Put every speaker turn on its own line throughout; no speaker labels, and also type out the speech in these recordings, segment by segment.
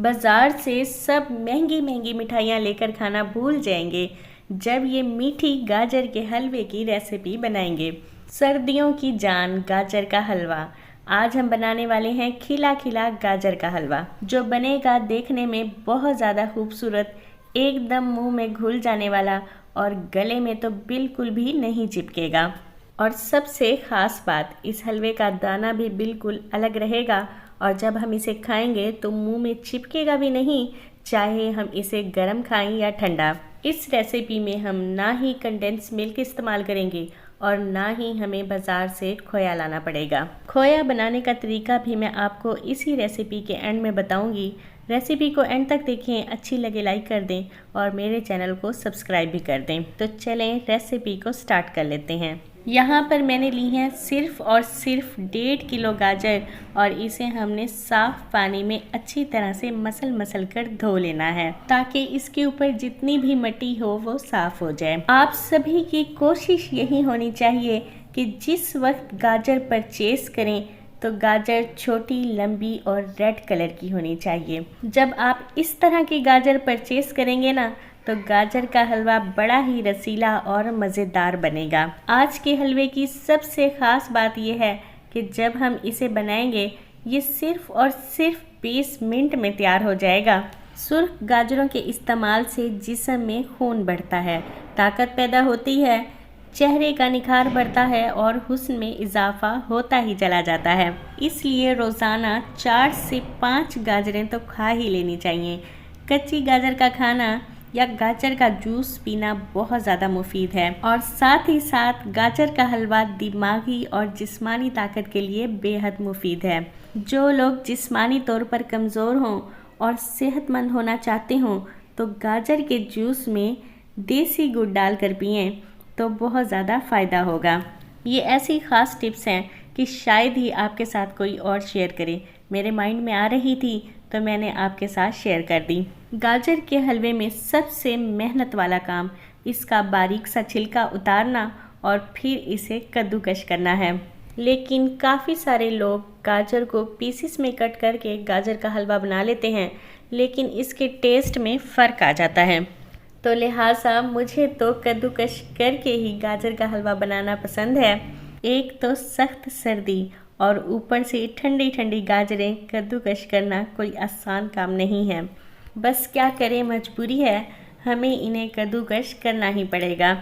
बाज़ार से सब महंगी महंगी मिठाइयाँ लेकर खाना भूल जाएंगे जब ये मीठी गाजर के हलवे की रेसिपी बनाएंगे। सर्दियों की जान गाजर का हलवा। आज हम बनाने वाले हैं खिला खिला गाजर का हलवा, जो बनेगा देखने में बहुत ज़्यादा खूबसूरत, एकदम मुंह में घुल जाने वाला और गले में तो बिल्कुल भी नहीं चिपकेगा। और सबसे ख़ास बात, इस हलवे का दाना भी बिल्कुल अलग रहेगा और जब हम इसे खाएंगे तो मुंह में चिपकेगा भी नहीं, चाहे हम इसे गर्म खाएं या ठंडा। इस रेसिपी में हम ना ही कंडेंस मिल्क इस्तेमाल करेंगे और ना ही हमें बाज़ार से खोया लाना पड़ेगा। खोया बनाने का तरीका भी मैं आपको इसी रेसिपी के एंड में बताऊंगी। रेसिपी को एंड तक देखें, अच्छी लगे लाइक कर दें और मेरे चैनल को सब्सक्राइब भी कर दें। तो चलें रेसिपी को स्टार्ट कर लेते हैं। यहाँ पर मैंने ली है सिर्फ़ और सिर्फ 1.5 किलो गाजर और इसे हमने साफ़ पानी में अच्छी तरह से मसल कर धो लेना है, ताकि इसके ऊपर जितनी भी मिट्टी हो वो साफ़ हो जाए। आप सभी की कोशिश यही होनी चाहिए कि जिस वक्त गाजर परचेज़ करें तो गाजर छोटी, लंबी और रेड कलर की होनी चाहिए। जब आप इस तरह की गाजर परचेज़ करेंगे ना, तो गाजर का हलवा बड़ा ही रसीला और मज़ेदार बनेगा। आज के हलवे की सबसे ख़ास बात यह है कि जब हम इसे बनाएंगे ये सिर्फ़ और सिर्फ 20 मिनट में तैयार हो जाएगा। सुर्ख गाजरों के इस्तेमाल से जिस्म में खून बढ़ता है, ताकत पैदा होती है, चेहरे का निखार बढ़ता है और हुस्न में इजाफा होता ही चला जाता है। इसलिए रोज़ाना 4 से 5 गाजरें तो खा ही लेनी चाहिए। कच्ची गाजर का खाना या गाजर का जूस पीना बहुत ज़्यादा मुफीद है और साथ ही साथ गाजर का हलवा दिमागी और जिस्मानी ताकत के लिए बेहद मुफीद है। जो लोग जिस्मानी तौर पर कमज़ोर हों और सेहतमंद होना चाहते हों तो गाजर के जूस में देसी गुड़ डालकर पिएं तो बहुत ज़्यादा फ़ायदा होगा। ये ऐसी ख़ास टिप्स हैं कि शायद ही आपके साथ कोई और शेयर करे। मेरे माइंड में आ रही थी तो मैंने आपके साथ शेयर कर दी। गाजर के हलवे में सबसे मेहनत वाला काम इसका बारीक सा छिलका उतारना और फिर इसे कद्दूकश करना है। लेकिन काफ़ी सारे लोग गाजर को पीसेस में कट करके गाजर का हलवा बना लेते हैं, लेकिन इसके टेस्ट में फ़र्क आ जाता है। तो लिहाजा मुझे तो कद्दूकश करके ही गाजर का हलवा बनाना पसंद है। एक तो सख्त सर्दी और ऊपर से ठंडी ठंडी गाजरें कद्दूकश करना कोई आसान काम नहीं है। बस क्या करें, मजबूरी है, हमें इन्हें कद्दूकश करना ही पड़ेगा।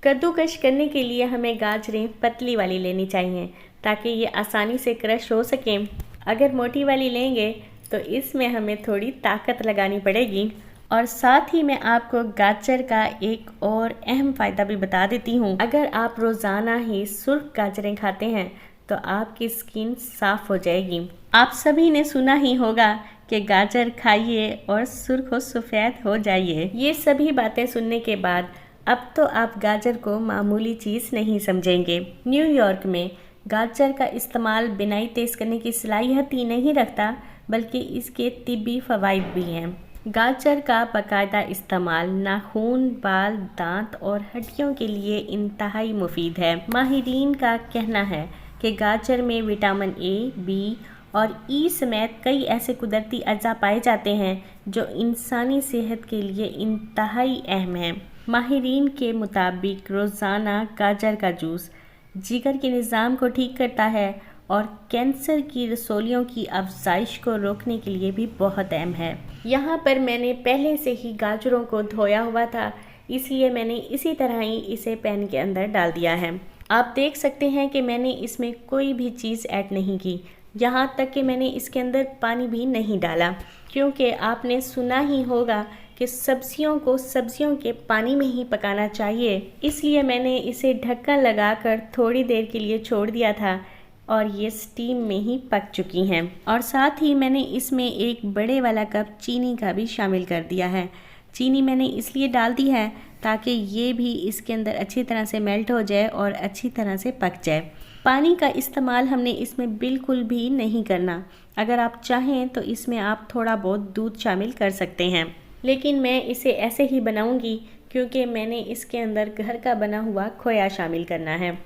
कद्दूकश करने के लिए हमें गाजरें पतली वाली लेनी चाहिए ताकि ये आसानी से क्रश हो सकें। अगर मोटी वाली लेंगे तो इसमें हमें थोड़ी ताकत लगानी पड़ेगी। और साथ ही मैं आपको गाजर का एक और अहम फ़ायदा भी बता देती हूँ। अगर आप रोज़ाना ही सुर्ख गाजरें खाते हैं तो आपकी स्किन साफ़ हो जाएगी। आप सभी ने सुना ही होगा कि गाजर खाइए और सुर्ख व सफ़ेद हो जाइए। ये सभी बातें सुनने के बाद अब तो आप गाजर को मामूली चीज़ नहीं समझेंगे। न्यूयॉर्क में गाजर का इस्तेमाल बिनाई तेज़ करने की सलाहियत ही नहीं रखता, बल्कि इसके तिब्बी फ़वाइद भी हैं। गाजर का बाकायदा इस्तेमाल नाखून, बाल, दांत और हड्डियों के लिए इंतहाई मुफीद है। माहिरीन का कहना है कि गाजर में विटामिन ए, बी और ई समेत कई ऐसे कुदरती अज़ा पाए जाते हैं जो इंसानी सेहत के लिए इंतहाई अहम हैं। माहिरीन के मुताबिक रोज़ाना गाजर का जूस जिगर के निज़ाम को ठीक करता है और कैंसर की रसौलियों की अफजाइश को रोकने के लिए भी बहुत अहम है। यहाँ पर मैंने पहले से ही गाजरों को धोया हुआ था, इसलिए मैंने इसी तरह ही इसे पैन के अंदर डाल दिया है। आप देख सकते हैं कि मैंने इसमें कोई भी चीज़ ऐड नहीं की, यहाँ तक कि मैंने इसके अंदर पानी भी नहीं डाला, क्योंकि आपने सुना ही होगा कि सब्जियों को सब्जियों के पानी में ही पकाना चाहिए। इसलिए मैंने इसे ढक्कन लगाकर थोड़ी देर के लिए छोड़ दिया था और ये स्टीम में ही पक चुकी हैं। और साथ ही मैंने इसमें एक बड़े वाला कप चीनी का भी शामिल कर दिया है। चीनी मैंने इसलिए डाल दी है ताकि ये भी इसके अंदर अच्छी तरह से मेल्ट हो जाए और अच्छी तरह से पक जाए। पानी का इस्तेमाल हमने इसमें बिल्कुल भी नहीं करना। अगर आप चाहें तो इसमें आप थोड़ा बहुत दूध शामिल कर सकते हैं, लेकिन मैं इसे ऐसे ही बनाऊंगी क्योंकि मैंने इसके अंदर घर का बना हुआ खोया शामिल करना है।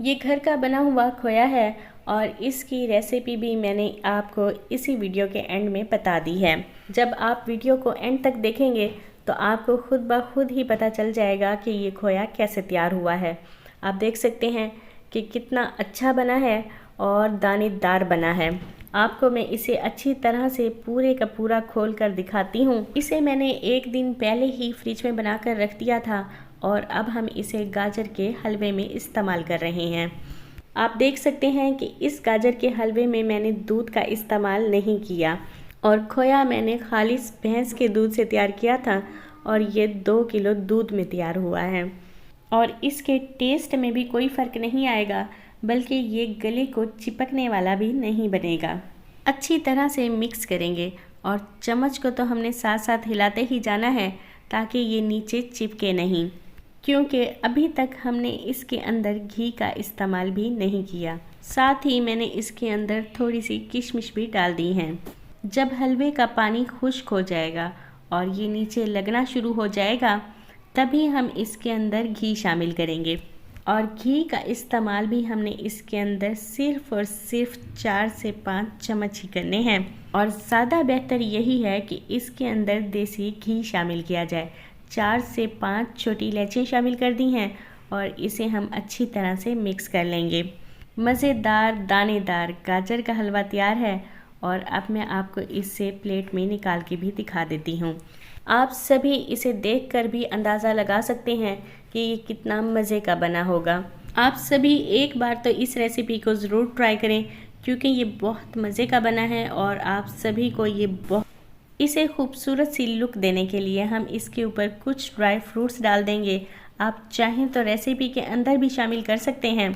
ये घर का बना हुआ खोया है और इसकी रेसिपी भी मैंने आपको इसी वीडियो के एंड में बता दी है। जब आप वीडियो को एंड तक देखेंगे तो आपको खुद ब खुद ही पता चल जाएगा कि ये खोया कैसे तैयार हुआ है। आप देख सकते हैं कि कितना अच्छा बना है और दानेदार बना है। आपको मैं इसे अच्छी तरह से पूरे का पूरा खोल कर दिखाती हूँ। इसे मैंने एक दिन पहले ही फ्रिज में बना कर रख दिया था और अब हम इसे गाजर के हलवे में इस्तेमाल कर रहे हैं। आप देख सकते हैं कि इस गाजर के हलवे में मैंने दूध का इस्तेमाल नहीं किया और खोया मैंने खालिस भैंस के दूध से तैयार किया था और ये 2 किलो दूध में तैयार हुआ है। और इसके टेस्ट में भी कोई फ़र्क नहीं आएगा, बल्कि ये गले को चिपकने वाला भी नहीं बनेगा। अच्छी तरह से मिक्स करेंगे और चम्मच को तो हमने साथ साथ हिलाते ही जाना है ताकि ये नीचे चिपके नहीं, क्योंकि अभी तक हमने इसके अंदर घी का इस्तेमाल भी नहीं किया। साथ ही मैंने इसके अंदर थोड़ी सी किशमिश भी डाल दी हैं। जब हलवे का पानी खुश्क हो जाएगा और ये नीचे लगना शुरू हो जाएगा, तभी हम इसके अंदर घी शामिल करेंगे। और घी का इस्तेमाल भी हमने इसके अंदर सिर्फ़ और सिर्फ 4 से 5 चम्मच ही करने हैं। और ज़्यादा बेहतर यही है कि इसके अंदर देसी घी शामिल किया जाए। 4 से 5 छोटी इलायचियाँ शामिल कर दी हैं और इसे हम अच्छी तरह से मिक्स कर लेंगे। मज़ेदार दानेदार गाजर का हलवा तैयार है और अब मैं आपको इससे प्लेट में निकाल के भी दिखा देती हूँ। आप सभी इसे देखकर भी अंदाज़ा लगा सकते हैं कि ये कितना मज़े का बना होगा। आप सभी एक बार तो इस रेसिपी को ज़रूर ट्राई करें, क्योंकि ये बहुत मज़े का बना है और आप सभी को इसे खूबसूरत सी लुक देने के लिए हम इसके ऊपर कुछ ड्राई फ्रूट्स डाल देंगे। आप चाहें तो रेसिपी के अंदर भी शामिल कर सकते हैं।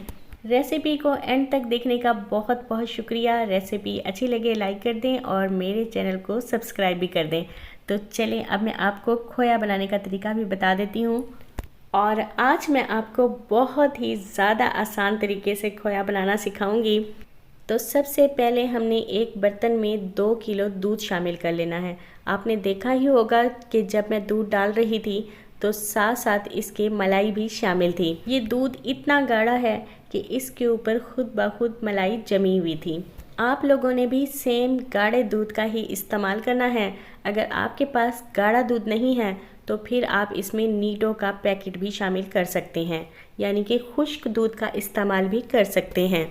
रेसिपी को एंड तक देखने का बहुत बहुत शुक्रिया। रेसिपी अच्छी लगे लाइक कर दें और मेरे चैनल को सब्सक्राइब भी कर दें। तो चलें, अब मैं आपको खोया बनाने का तरीका भी बता देती हूँ। और आज मैं आपको बहुत ही ज़्यादा आसान तरीके से खोया बनाना सिखाऊंगी। तो सबसे पहले हमने एक बर्तन में 2 किलो दूध शामिल कर लेना है। आपने देखा ही होगा कि जब मैं दूध डाल रही थी तो साथ साथ इसके मलाई भी शामिल थी। ये दूध इतना गाढ़ा है कि इसके ऊपर खुद ब खुद मलाई जमी हुई थी। आप लोगों ने भी सेम गाढ़े दूध का ही इस्तेमाल करना है। अगर आपके पास गाढ़ा दूध नहीं है तो फिर आप इसमें नीडो का पैकेट भी शामिल कर सकते हैं, यानी कि खुश्क दूध का इस्तेमाल भी कर सकते हैं।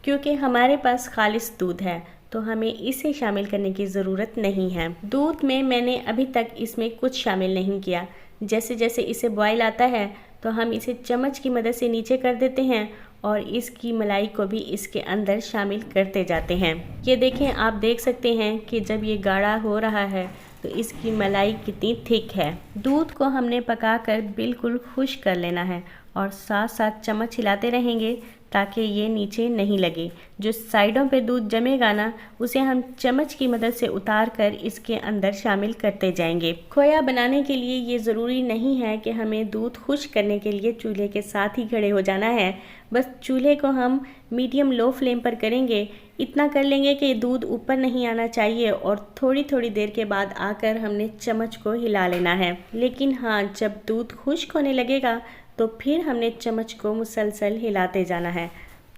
क्योंकि हमारे पास खालिस दूध है तो हमें इसे शामिल करने की ज़रूरत नहीं है। दूध में मैंने अभी तक इसमें कुछ शामिल नहीं किया। जैसे जैसे इसे बॉयल आता है तो हम इसे चम्मच की मदद से नीचे कर देते हैं और इसकी मलाई को भी इसके अंदर शामिल करते जाते हैं। ये देखें, आप देख सकते हैं कि जब ये गाढ़ा हो रहा है तो इसकी मलाई कितनी थिक है। दूध को हमने पकाकर बिल्कुल खुश्क कर लेना है और साथ साथ चम्मच हिलाते रहेंगे ताकि ये नीचे नहीं लगे। जो साइडों पे दूध जमेगा ना, उसे हम चम्मच की मदद से उतार कर इसके अंदर शामिल करते जाएंगे। खोया बनाने के लिए ये ज़रूरी नहीं है कि हमें दूध खुश्क करने के लिए चूल्हे के साथ ही खड़े हो जाना है। बस चूल्हे को हम मीडियम लो फ्लेम पर करेंगे। इतना कर लेंगे कि दूध ऊपर नहीं आना चाहिए और थोड़ी थोड़ी देर के बाद आकर हमने चम्मच को हिला लेना है। लेकिन हाँ, जब दूध खुश्क होने लगेगा तो फिर हमने चम्मच को मुसलसल हिलाते जाना है।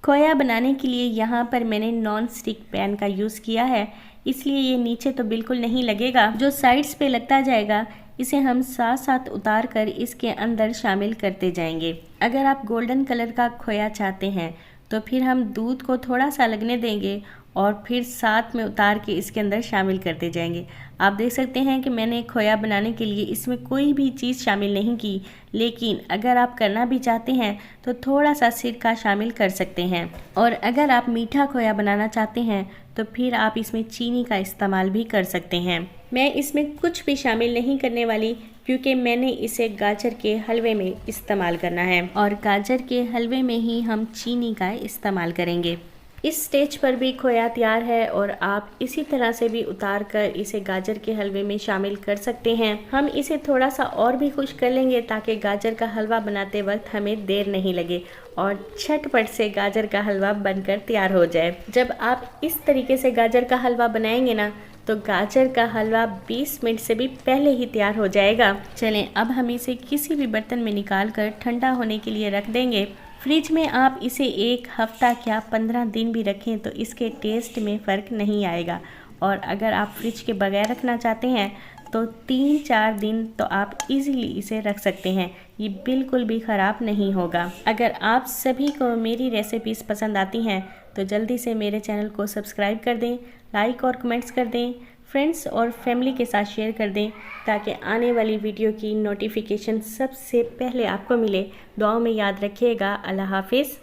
खोया बनाने के लिए यहाँ पर मैंने नॉन स्टिक पैन का यूज़ किया है, इसलिए ये नीचे तो बिल्कुल नहीं लगेगा। जो साइड्स पे लगता जाएगा इसे हम साथ साथ उतार कर इसके अंदर शामिल करते जाएंगे। अगर आप गोल्डन कलर का खोया चाहते हैं तो फिर हम दूध को थोड़ा सा लगने देंगे और फिर साथ में उतार के इसके अंदर शामिल करते जाएंगे। आप देख सकते हैं कि मैंने खोया बनाने के लिए इसमें कोई भी चीज़ शामिल नहीं की, लेकिन अगर आप करना भी चाहते हैं तो थोड़ा सा सिरका शामिल कर सकते हैं। और अगर आप मीठा खोया बनाना चाहते हैं तो फिर आप इसमें चीनी का इस्तेमाल भी कर सकते हैं। मैं इसमें कुछ भी शामिल नहीं करने वाली, क्योंकि मैंने इसे गाजर के हलवे में इस्तेमाल करना है और गाजर के हलवे में ही हम चीनी का इस्तेमाल करेंगे। इस स्टेज पर भी खोया तैयार है और आप इसी तरह से भी उतार कर इसे गाजर के हलवे में शामिल कर सकते हैं। हम इसे थोड़ा सा और भी खुश्क कर लेंगे ताकि गाजर का हलवा बनाते वक्त हमें देर नहीं लगे और झटपट से गाजर का हलवा बनकर तैयार हो जाए। जब आप इस तरीके से गाजर का हलवा बनाएंगे ना, तो गाजर का हलवा 20 मिनट से भी पहले ही तैयार हो जाएगा। चलें, अब हम इसे किसी भी बर्तन में निकाल कर ठंडा होने के लिए रख देंगे। फ्रिज में आप इसे 1 हफ्ता या 15 दिन भी रखें तो इसके टेस्ट में फ़र्क नहीं आएगा। और अगर आप फ्रिज के बगैर रखना चाहते हैं तो 3-4 दिन तो आप इजीली इसे रख सकते हैं, ये बिल्कुल भी ख़राब नहीं होगा। अगर आप सभी को मेरी रेसिपीज़ पसंद आती हैं तो जल्दी से मेरे चैनल को सब्सक्राइब कर दें, लाइक और कमेंट्स कर दें, फ्रेंड्स और फैमिली के साथ शेयर कर दें ताकि आने वाली वीडियो की नोटिफिकेशन सबसे पहले आपको मिले। दुआओं में याद रखिएगा। अल्लाह हाफिज़।